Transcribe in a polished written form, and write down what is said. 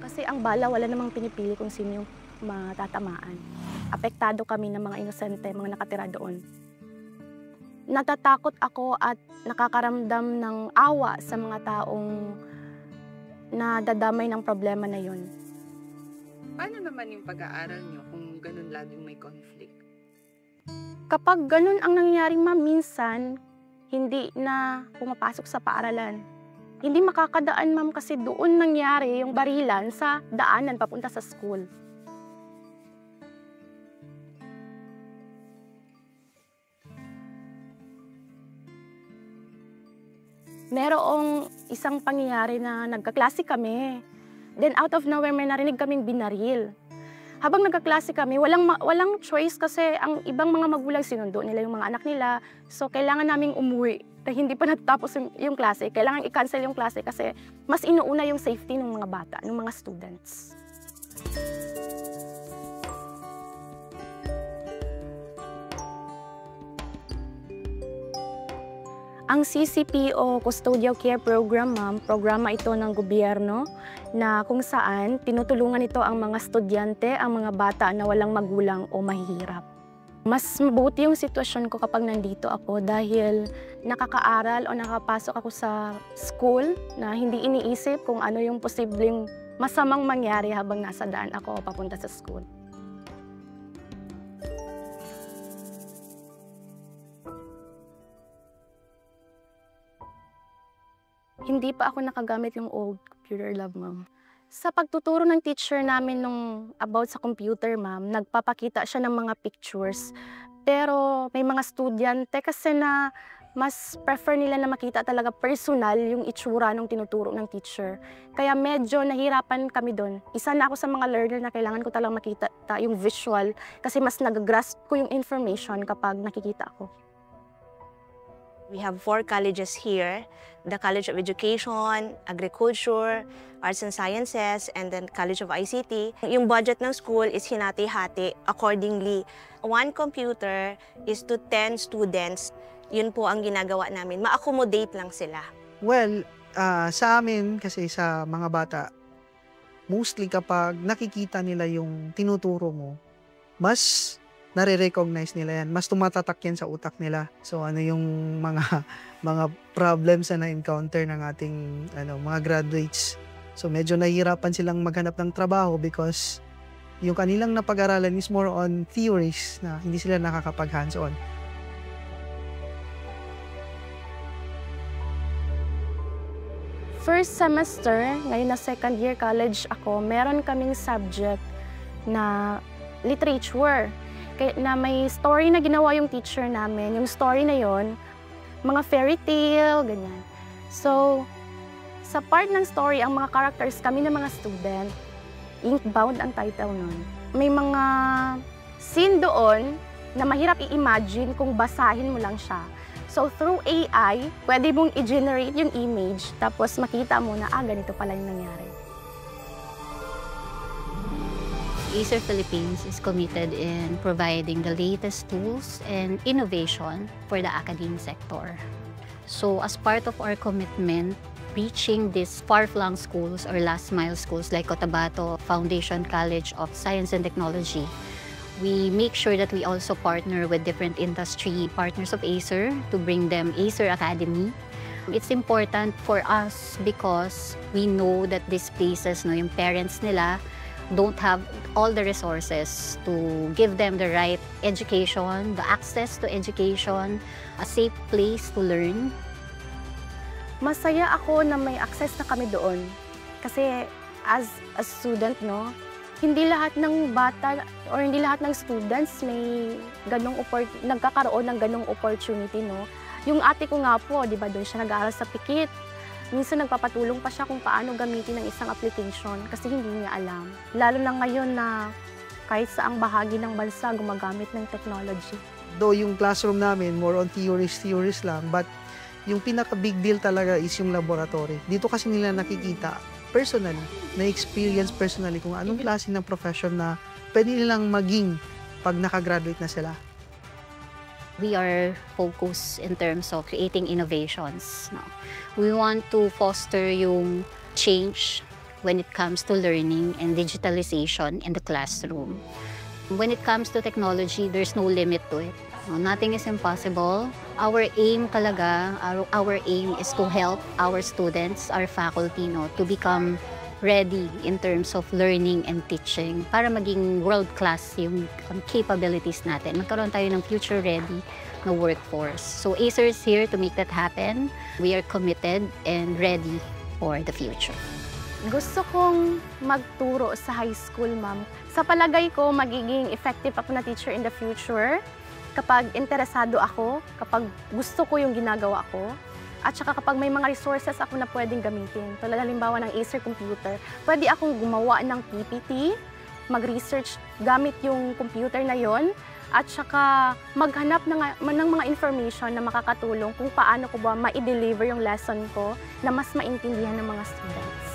Kasi ang bala, wala namang pinipili kung sino yung matatamaan. Apektado kami ng mga inosente, mga nakatira doon. Natatakot ako at nakakaramdam ng awa sa mga taong nadadamay ng problema na yun. Paano naman yung pag-aaral nyo kung ganun laging may conflict? Kapag ganun ang nangyayaring ma'am, minsan, hindi na pumapasok sa paaralan. Hindi makakadaan ma'am kasi doon nangyari yung barilan sa daanan papunta sa school. Merong isang pangyayari na nagkaklase kami. Then out of nowhere may narinig kaming binaril. Habang nagkaklase kami, walang choice kasi ang ibang mga magulang sinundo nila yung mga anak nila. So kailangan naming umuwi. Dahil hindi pa natatapos yung klase. Kailangan i-cancel yung klase kasi mas inuuna yung safety ng mga bata, ng mga students. Ang CCP o Custodial Care Program, ma'am, programa ito ng gobyerno na kung saan tinutulungan ito ang mga estudyante, ang mga bata na walang magulang o mahihirap. Mas mabuti yung sitwasyon ko kapag nandito ako dahil nakakaaral o nakapasok ako sa school na hindi iniisip kung ano yung posibleng masamang mangyari habang nasa daan ako papunta sa school. Hindi pa ako nakagamit yung old computer lab, ma'am. Sa pagtuturo ng teacher namin nung about sa computer, ma'am, nagpapakita siya ng mga pictures. Pero may mga estudyante kasi na mas prefer nila na makita talaga personal yung itsura ng tinuturo ng teacher. Kaya medyo nahirapan kami doon. Isa na ako sa mga learner na kailangan ko talagang makita yung visual kasi mas nag-grasp ko yung information kapag nakikita ako. We have 4 colleges here, the College of Education, Agriculture, Arts and Sciences, and then College of ICT. Yung budget ng school is hinati-hati accordingly. 1 computer is to 10 students. Yun po ang ginagawa namin. Ma-accommodate lang sila. Well, sa amin kasi sa mga bata, mostly kapag nakikita nila yung tinuturo mo, mas nare-recognize nila yan. Mas tumatatak yan sa utak nila. So ano yung mga problems na na-encounter ng ating mga graduates. So medyo nahihirapan silang maghanap ng trabaho because yung kanilang napag-aralan is more on theories na hindi sila nakakapag hands-on. First semester, ngayon na second year college ako, meron kaming subject na literature. Na may story na ginawa yung teacher namin. Yung story na yon, mga fairy tale, ganyan. So, sa part ng story, ang mga characters, kami na mga student, Inkbound ang title nun. May mga scene doon na mahirap i-imagine kung basahin mo lang siya. So, through AI, pwede mong i-generate yung image, tapos makita mo na, ganito pala yung nangyari. Acer Philippines is committed in providing the latest tools and innovation for the academic sector. So as part of our commitment, reaching these far-flung schools or last-mile schools like Cotabato Foundation College of Science and Technology, we make sure that we also partner with different industry partners of Acer to bring them Acer Academy. It's important for us because we know that these places, yung parents nila, don't have all the resources to give them the right education, the access to education, a safe place to learn. Masaya ako na may access na kami doon. Kasi as a student, hindi lahat ng bata or hindi lahat ng students may nagkakaroon ng ganong opportunity, Yung ate ko nga po, di ba, doon siya nag-aaral sa Pikit. Minsan nagpapatulong pa siya kung paano gamitin ang isang application kasi hindi niya alam. Lalo na ngayon na kahit saang bahagi ng bansa gumagamit ng technology. Though yung classroom namin, more on theories lang, but yung pinaka-big deal talaga is yung laboratory. Dito kasi nila nakikita personally, na-experience personally kung anong klase ng profession na pwede nilang maging pag nakagraduate na sila. We are focused in terms of creating innovations. We want to foster yung change when it comes to learning and digitalization in the classroom. When it comes to technology, there's no limit to it. Nothing is impossible. Our aim talaga, our aim is to help our students, our faculty, to become ready in terms of learning and teaching para maging world-class yung capabilities natin. Magkaroon tayo ng future-ready na workforce. So Acer is here to make that happen. We are committed and ready for the future. Gusto kong magturo sa high school, ma'am. Sa palagay ko, magiging effective ako na teacher in the future kapag interesado ako, kapag gusto ko yung ginagawa ko, at saka kapag may mga resources ako na pwedeng gamitin. Tulad halimbawa ng Acer computer, pwede akong gumawa ng PPT, mag-research gamit yung computer na yon, at saka maghanap ng mga information na makakatulong kung paano ko ba ma-deliver yung lesson ko na mas maintindihan ng mga students.